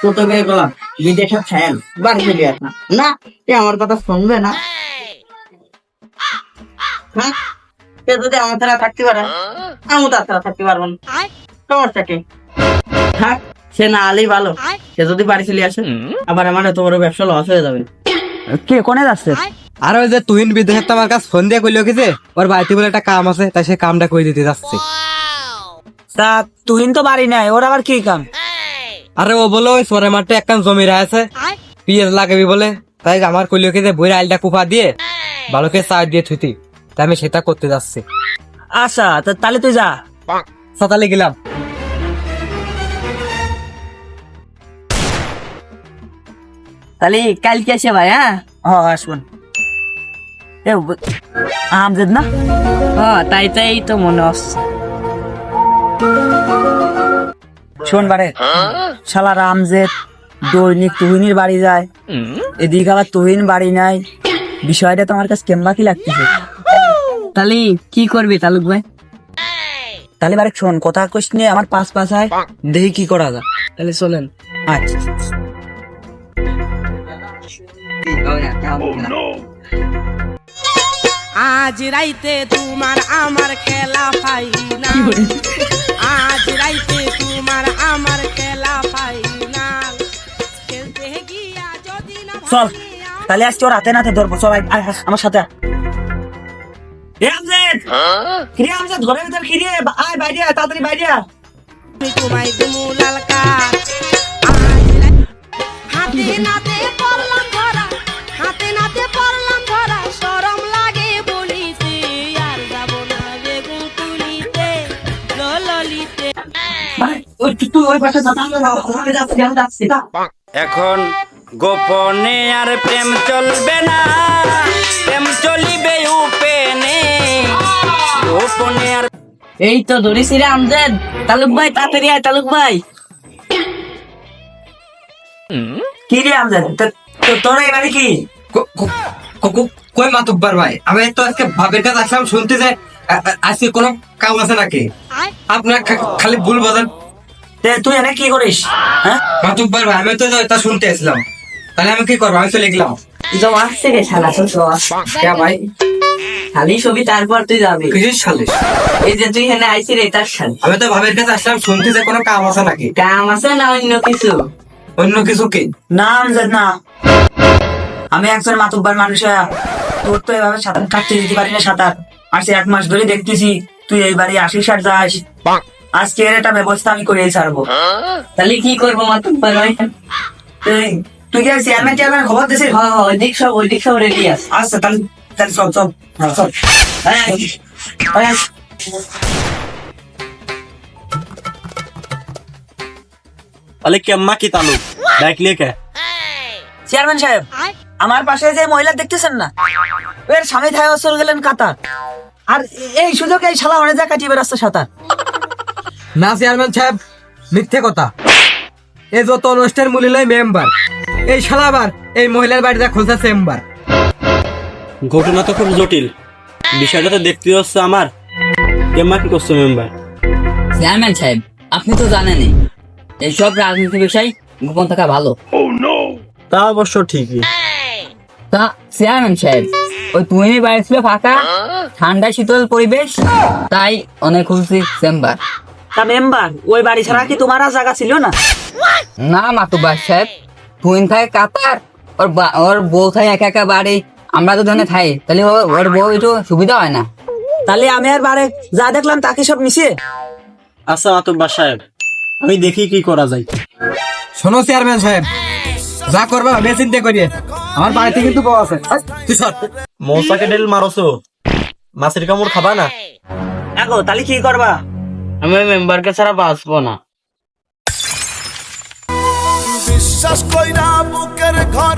তোকে বললাম বিদেশে ফ্যান বাড়ি চলে আস না এ আমার কথা শুনবে না। হ্যাঁ সে যদি আমার ছাড়া থাকতে পারে আমি তার ছাড়া থাকতে পারবো না, সমস্যা কি? হ্যাঁ সে না আলেই ভালো, সে যদি বাড়ি চলে আসে আবার আমার এত বড় ব্যবসা লস হয়ে যাবে। কে কোনে যাচ্ছে? আর ওই যে তুহিন বিদেশে তো আমার কাছে ফোন দিয়ে কইলো কি যে ওর বাড়িতে বলে একটা কাম আছে, তাই সে কামটা করে দিতে যাচ্ছে। তা তুহিন তো বাড়ি নাই, ওর আবার কি কাম? আরে ও বলে ওই সোরে মাঠে একটা জমি আছে, পিঁয়াজ লাগাবি বলে, তাই আমার কইলো কি যে বইয়ের আইলটা কুপা দিয়ে ভালোকে চা দিয়ে থুইতি, তাই আমি সেটা করতে যাচ্ছি। আচ্ছা তাহলে তুই যা। সকালে গেলাম। তাহলে কালকে আসে ভাই? হ্যাঁ আসবেন। আমজেদ না? হ্যাঁ তাই তো মনে হচ্ছে। শোন বারে শালা রামজেদ দৈনিক তুহিনের বাড়ি যায়, এদিকে আবার তুহিন বাড়ি নাই, বিষয়টা তোমার কাছে কেমবা কি লাগতেছে? তাহলে কি করবি তালুক ভাই? তাহলে বারে শোন কথা কইস নিয়ে আমার পাশ হয়, দেখি কি করা যায়। তাহলে চলেন। আচ্ছা আজ রাইতে তোমার আমার খেলা ফাইনাল, আজ রাইতে তোমার আমার খেলা ফাইনাল, খেলতে গিয়া যদি না চল তাহলে আজকে ওর হাতে নাতে ধরবো। চল আমার সাথে। ঘরের ভিতর খিরে আয় বাইরে, তাড়াতাড়ি বাইরে। আমি তোমায় গুমু লালকা, হাতে নাতে পড়লাম ধরা, হাতে নাতে পড়লাম ধরা, শরম লাগে বলিতে আর যাব না বেগুন তুলিতে ললিতে। তুই ওই পাশে যাচ্ছি। এখন গোপনে আর প্রেম চলবে না, প্রেম চলিবে উপেনে, গোপনে আর। এই তো ধরিস রে আমজেদ। তালুক ভাই তাড়াতাড়ি আয়। তালুক ভাই কি রে আমজেদ, তোর এবারে কি? কই মাতুব্বার ভাই, আমি তো আজকে ভাবের কাছে আসলাম শুনতে যে আজকে কোনো কাম আছে নাকি? আপনার খালি ভুল বোঝেন। তুই এনে কি করিস? হ্যাঁ মাতুব্বার ভাই, আমি তো এটা শুনতে আসলাম, তাহলে আমি কি করবো? আমি চলে গেলাম। আসছে রে শালা ভাই, খালি ছবি তারপর তুই যাবি। কিসের সালিশ? এই যে তুই এখানে আইসি রে তার সাল। আমি তো ভাবের কাছে আসলাম শুনতে যে কোনো কাম আছে নাকি? কাম আছে না অন্য কিছু? অন্য কিছু কি? না আমজেদ না, আমি একজন মাতুব্বার মানুষ, তোর তো এভাবে সাঁতার কাটতে দিতে পারি না। সাঁতার আজ 1 মাস ধরে দেখতেছি তুই এই বাড়ি আসিস আর যাস, আজকে এর একটা ব্যবস্থা আমি করে ছাড়বো। তাহলে কি করবো মাতুব্বার ভাই? তুই কি চেয়ারম্যান খবর দিছিস? হ্যাঁ ওই দিক সব রেডি আছে। আচ্ছা তাহলে চল। তাহলে কেম্মা কি তালুক ডাকলে কে? চেয়ারম্যান সাহেব, আমার পাশে যে মহিলা দেখতেছেন না, এর স্বামী থাই চলে গেলেন কাতার, আর এই সুযোগে এই শালা অনেক জায়গা কাটিয়ে বেড়াচ্ছে সাঁতার। না চেয়ারম্যান সাহেব, মিথ্যে কথা। এই যত অনুষ্ঠান মূল্য মেম্বার, এই শালাবার এই মহিলার বাড়িতে খুলছে চেম্বার। ঘটনা তো খুব জটিল, বিষয়টা তো দেখতে হচ্ছে আমার। কেম্মা কি করছো মেম্বার? চেয়ারম্যান সাহেব, আপনি তো জানেনই এইসব রাজনীতি বিষয় গোপন থাকা ভালো। তা অবশ্য ঠিকই। তা চেয়ারম্যান সাহেব, ওই তুমি বাড়ি ছিল ফাঁকা, ঠান্ডা শীতল পরিবেশ, তাই অনেক খুলছি চেম্বার। তা মেম্বার, ওই বাড়ি ছাড়া কি তোমার আর জায়গা ছিল না? না মাতুব্বার সাহেব, তুইন থাকে কাতার, ওর বউ থাকে একা বাড়ি, আমরা তো ধরনের থাই, তাহলে ওর বউ একটু সুবিধা হয় না। তাহলে আমি আর বাড়ি যা দেখলাম তাকে সব মিশিয়ে। আচ্ছা মাতুব্বার সাহেব, আমি দেখি কি করা যায়। শোনো চেয়ারম্যান সাহেব, যা করবে আমি চিন্তা করিয়ে, আমার বাড়িতে কিন্তু বউ আছে। তুই সর। মৌসাকে ডেল মারছো, মাছের কামড় খাবা না? দেখো তাহলে কি করবা? আমি মেম্বারকে ছাড়া বাঁচবো না। বিশ্বাস কইরা বুকের ঘর